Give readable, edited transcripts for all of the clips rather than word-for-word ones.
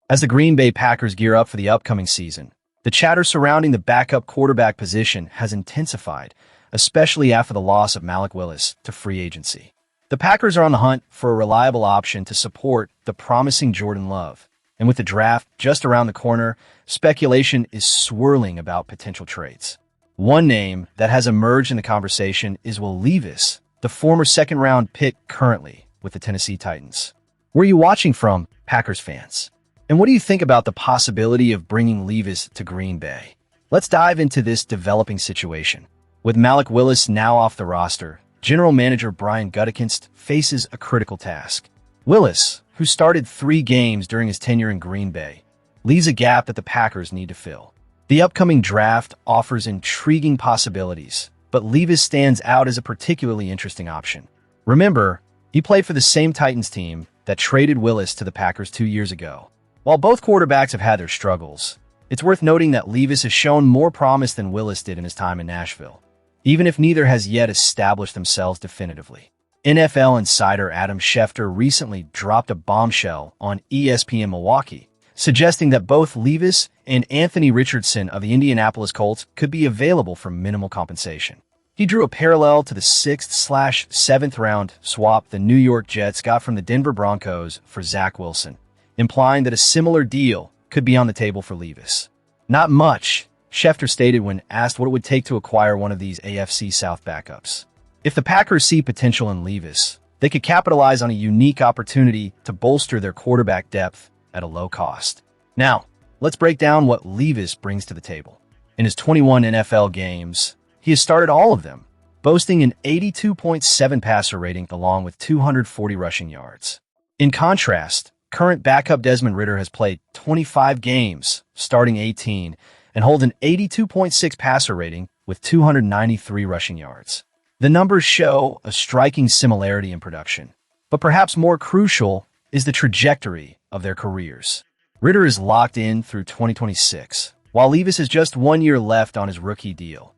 As the Green Bay Packers gear up for the upcoming season, the chatter surrounding the backup quarterback position has intensified, especially after the loss of Malik Willis to free agency. The Packers are on the hunt for a reliable option to support the promising Jordan Love, and with the draft just around the corner, speculation is swirling about potential trades. One name that has emerged in the conversation is Will Levis, the former second-round pick currently with the Tennessee Titans. Where are you watching from, Packers fans? And what do you think about the possibility of bringing Levis to Green Bay? Let's dive into this developing situation. With Malik Willis now off the roster, General Manager Brian Gutekunst faces a critical task. Willis, who started 3 games during his tenure in Green Bay, leaves a gap that the Packers need to fill. The upcoming draft offers intriguing possibilities, but Levis stands out as a particularly interesting option. Remember, he played for the same Titans team that traded Willis to the Packers 2 years ago. While both quarterbacks have had their struggles, it's worth noting that Levis has shown more promise than Willis did in his time in Nashville, even if neither has yet established themselves definitively. NFL insider Adam Schefter recently dropped a bombshell on ESPN Milwaukee, suggesting that both Levis and Anthony Richardson of the Indianapolis Colts could be available for minimal compensation. He drew a parallel to the 6th/7th round swap the New York Jets got from the Denver Broncos for Zach Wilson, implying that a similar deal could be on the table for Levis. Not much, Schefter stated when asked what it would take to acquire one of these AFC South backups. If the Packers see potential in Levis, they could capitalize on a unique opportunity to bolster their quarterback depth at a low cost. Now, let's break down what Levis brings to the table. In his 21 NFL games, he has started all of them, boasting an 82.7 passer rating along with 240 rushing yards. In contrast, current backup Desmond Ridder has played 25 games, starting 18, and holds an 82.6 passer rating with 293 rushing yards. The numbers show a striking similarity in production, but perhaps more crucial is the trajectory of their careers. Ridder is locked in through 2026, while Levis has just 1 year left on his rookie deal.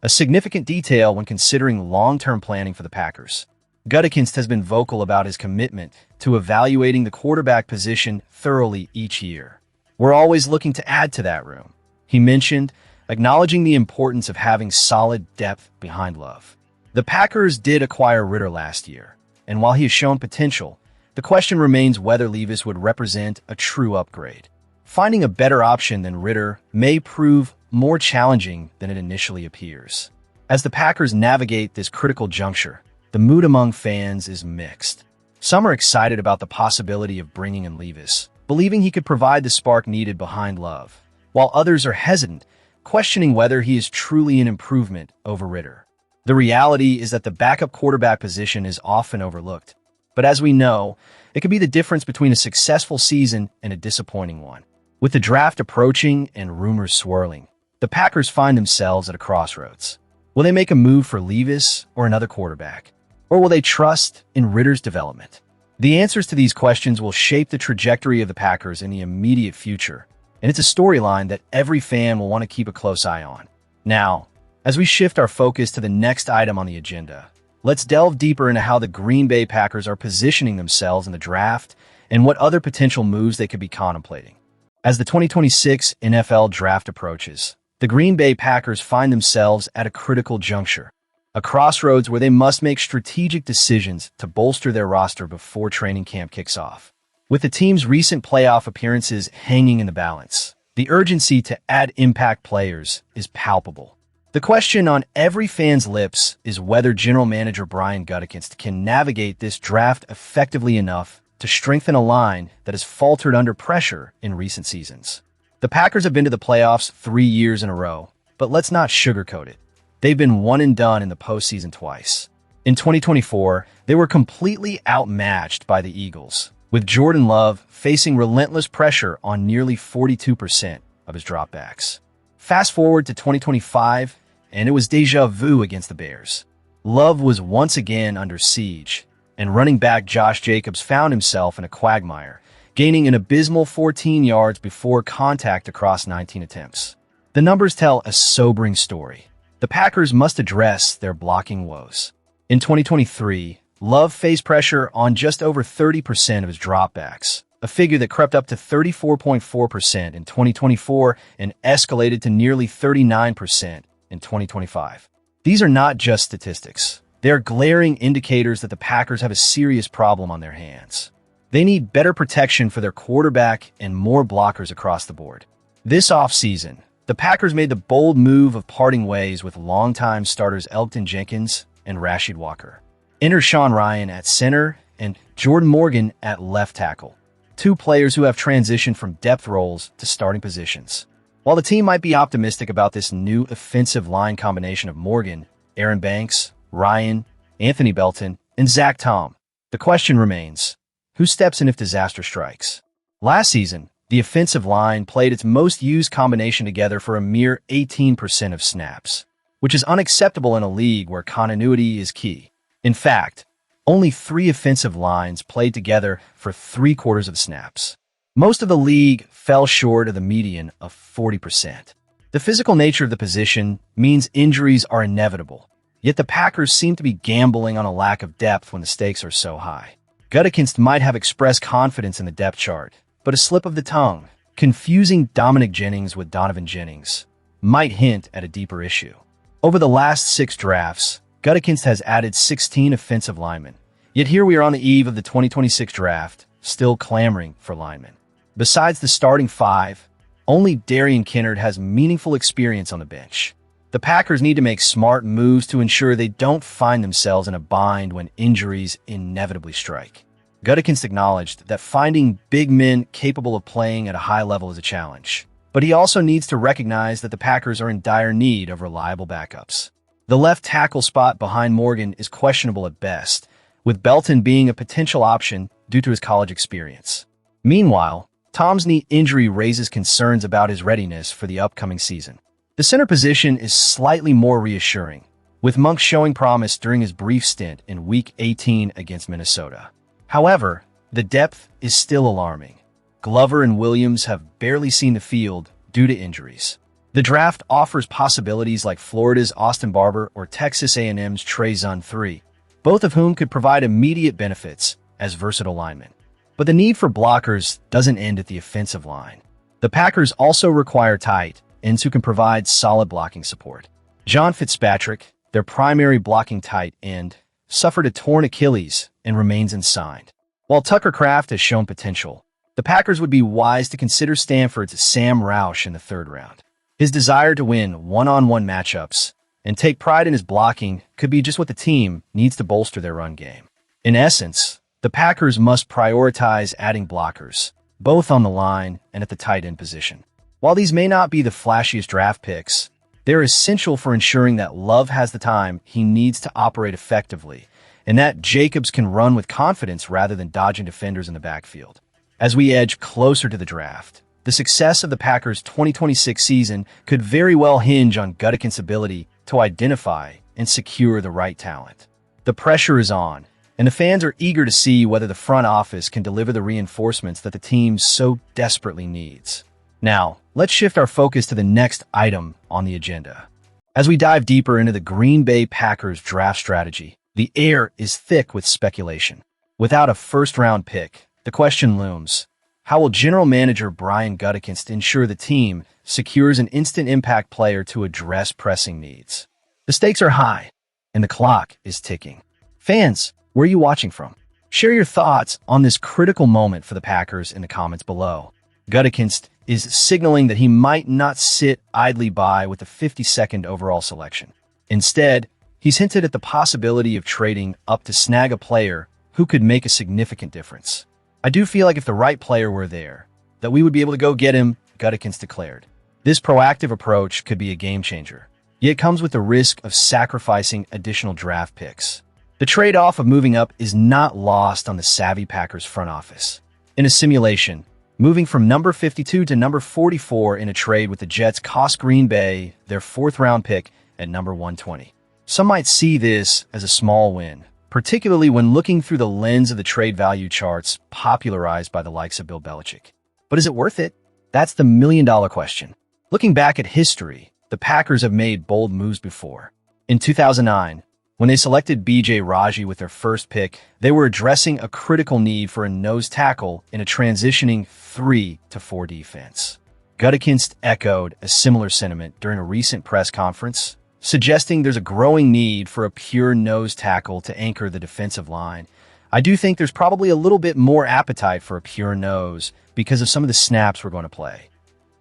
A significant detail when considering long-term planning for the Packers. Gutekunst has been vocal about his commitment to evaluating the quarterback position thoroughly each year. We're always looking to add to that room, he mentioned, acknowledging the importance of having solid depth behind Love. The Packers did acquire Ridder last year, and while he has shown potential, the question remains whether Levis would represent a true upgrade. Finding a better option than Ridder may prove more challenging than it initially appears. As the Packers navigate this critical juncture, the mood among fans is mixed. Some are excited about the possibility of bringing in Levis, believing he could provide the spark needed behind Love, while others are hesitant, questioning whether he is truly an improvement over Ridder. The reality is that the backup quarterback position is often overlooked, but as we know, it could be the difference between a successful season and a disappointing one. With the draft approaching and rumors swirling, the Packers find themselves at a crossroads. Will they make a move for Levis or another quarterback? Or will they trust in Ridder's development? The answers to these questions will shape the trajectory of the Packers in the immediate future, and it's a storyline that every fan will want to keep a close eye on. Now, as we shift our focus to the next item on the agenda, let's delve deeper into how the Green Bay Packers are positioning themselves in the draft and what other potential moves they could be contemplating. As the 2026 NFL Draft approaches, the Green Bay Packers find themselves at a critical juncture, a crossroads where they must make strategic decisions to bolster their roster before training camp kicks off. With the team's recent playoff appearances hanging in the balance, the urgency to add impact players is palpable. The question on every fan's lips is whether General Manager Brian Gutekunst can navigate this draft effectively enough to strengthen a line that has faltered under pressure in recent seasons. The Packers have been to the playoffs 3 years in a row, but let's not sugarcoat it. They've been one and done in the postseason twice. In 2024, they were completely outmatched by the Eagles, with Jordan Love facing relentless pressure on nearly 42% of his dropbacks. Fast forward to 2025, and it was déjà vu against the Bears. Love was once again under siege, and running back Josh Jacobs found himself in a quagmire, gaining an abysmal 14 yards before contact across 19 attempts. The numbers tell a sobering story. The Packers must address their blocking woes. In 2023, Love faced pressure on just over 30% of his dropbacks, a figure that crept up to 34.4% in 2024 and escalated to nearly 39% in 2025. These are not just statistics. They are glaring indicators that the Packers have a serious problem on their hands. They need better protection for their quarterback and more blockers across the board. This offseason, the Packers made the bold move of parting ways with longtime starters Elgton Jenkins and Rashid Walker. Enter Sean Rhyan at center and Jordan Morgan at left tackle, two players who have transitioned from depth roles to starting positions. While the team might be optimistic about this new offensive line combination of Morgan, Aaron Banks, Ryan, Anthony Belton, and Zach Tom, the question remains, who steps in if disaster strikes? Last season, the offensive line played its most used combination together for a mere 18% of snaps, which is unacceptable in a league where continuity is key. In fact, only 3 offensive lines played together for 3/4 of snaps. Most of the league fell short of the median of 40%. The physical nature of the position means injuries are inevitable, yet the Packers seem to be gambling on a lack of depth when the stakes are so high. Gutekunst might have expressed confidence in the depth chart, but a slip of the tongue, confusing Dominic Jennings with Donovan Jennings, might hint at a deeper issue. Over the last 6 drafts, Gutekunst has added 16 offensive linemen, yet here we are on the eve of the 2026 draft, still clamoring for linemen. Besides the starting 5, only Darian Kinnard has meaningful experience on the bench. The Packers need to make smart moves to ensure they don't find themselves in a bind when injuries inevitably strike. Gutekunst acknowledged that finding big men capable of playing at a high level is a challenge, but he also needs to recognize that the Packers are in dire need of reliable backups. The left tackle spot behind Morgan is questionable at best, with Belton being a potential option due to his college experience. Meanwhile, Tom's knee injury raises concerns about his readiness for the upcoming season. The center position is slightly more reassuring, with Monk showing promise during his brief stint in Week 18 against Minnesota. However, the depth is still alarming. Glover and Williams have barely seen the field due to injuries. The draft offers possibilities like Florida's Austin Barber or Texas A&M's Trey Zun III, both of whom could provide immediate benefits as versatile linemen. But the need for blockers doesn't end at the offensive line. The Packers also require tight ends who can provide solid blocking support. John Fitzpatrick, their primary blocking tight end, suffered a torn Achilles and remains unsigned. While Tucker Kraft has shown potential, the Packers would be wise to consider Stanford's Sam Roush in the 3rd round. His desire to win one-on-one matchups and take pride in his blocking could be just what the team needs to bolster their run game. In essence, the Packers must prioritize adding blockers, both on the line and at the tight end position. While these may not be the flashiest draft picks, they're essential for ensuring that Love has the time he needs to operate effectively, and that Jacobs can run with confidence rather than dodging defenders in the backfield. As we edge closer to the draft, the success of the Packers' 2026 season could very well hinge on Gutekunst's ability to identify and secure the right talent. The pressure is on, and the fans are eager to see whether the front office can deliver the reinforcements that the team so desperately needs. Now, let's shift our focus to the next item on the agenda. As we dive deeper into the Green Bay Packers draft strategy, the air is thick with speculation. Without a first-round pick, the question looms, how will General Manager Brian Gutekunst ensure the team secures an instant impact player to address pressing needs? The stakes are high, and the clock is ticking. Fans, where are you watching from? Share your thoughts on this critical moment for the Packers in the comments below. Gutekunst is signaling that he might not sit idly by with the 52nd overall selection. Instead, he's hinted at the possibility of trading up to snag a player who could make a significant difference. I do feel like if the right player were there, that we would be able to go get him, Gutekunst declared. This proactive approach could be a game changer, yet it comes with the risk of sacrificing additional draft picks. The trade-off of moving up is not lost on the savvy Packers front office. In a simulation, moving from number 52 to number 44 in a trade with the Jets cost Green Bay their 4th-round pick at number 120. Some might see this as a small win, particularly when looking through the lens of the trade value charts popularized by the likes of Bill Belichick. But is it worth it? That's the million-dollar question. Looking back at history, the Packers have made bold moves before. In 2009, When they selected B.J. Raji with their first pick, they were addressing a critical need for a nose tackle in a transitioning 3-4 defense. Gutekunst echoed a similar sentiment during a recent press conference, suggesting there's a growing need for a pure nose tackle to anchor the defensive line. I do think there's probably a little bit more appetite for a pure nose because of some of the snaps we're going to play.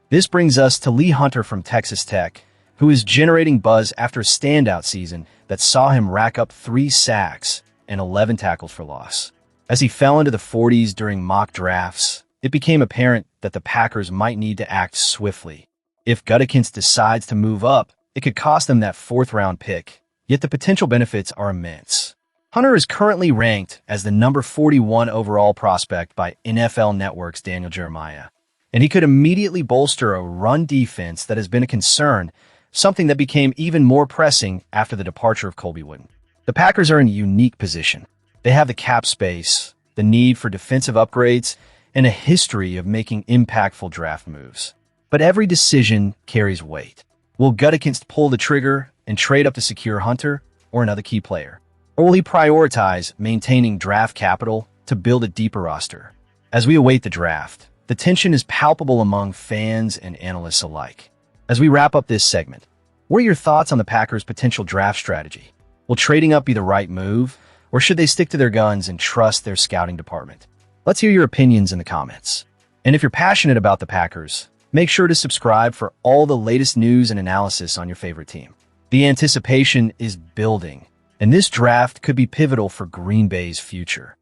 This brings us to Lee Hunter from Texas Tech, who is generating buzz after a standout season that saw him rack up 3 sacks and 11 tackles for loss. As he fell into the 40s during mock drafts, it became apparent that the Packers might need to act swiftly. If Gutekunst decides to move up, it could cost them that 4th-round pick, yet the potential benefits are immense. Hunter is currently ranked as the number 41 overall prospect by NFL Network's Daniel Jeremiah, and he could immediately bolster a run defense that has been a concern, something that became even more pressing after the departure of Colby Wooden. The Packers are in a unique position. They have the cap space, the need for defensive upgrades, and a history of making impactful draft moves. But every decision carries weight. Will Gutekunst pull the trigger and trade up to secure Hunter or another key player? Or will he prioritize maintaining draft capital to build a deeper roster? As we await the draft, the tension is palpable among fans and analysts alike. As we wrap up this segment, what are your thoughts on the Packers' potential draft strategy? Will trading up be the right move, or should they stick to their guns and trust their scouting department? Let's hear your opinions in the comments. And if you're passionate about the Packers, make sure to subscribe for all the latest news and analysis on your favorite team. The anticipation is building, and this draft could be pivotal for Green Bay's future.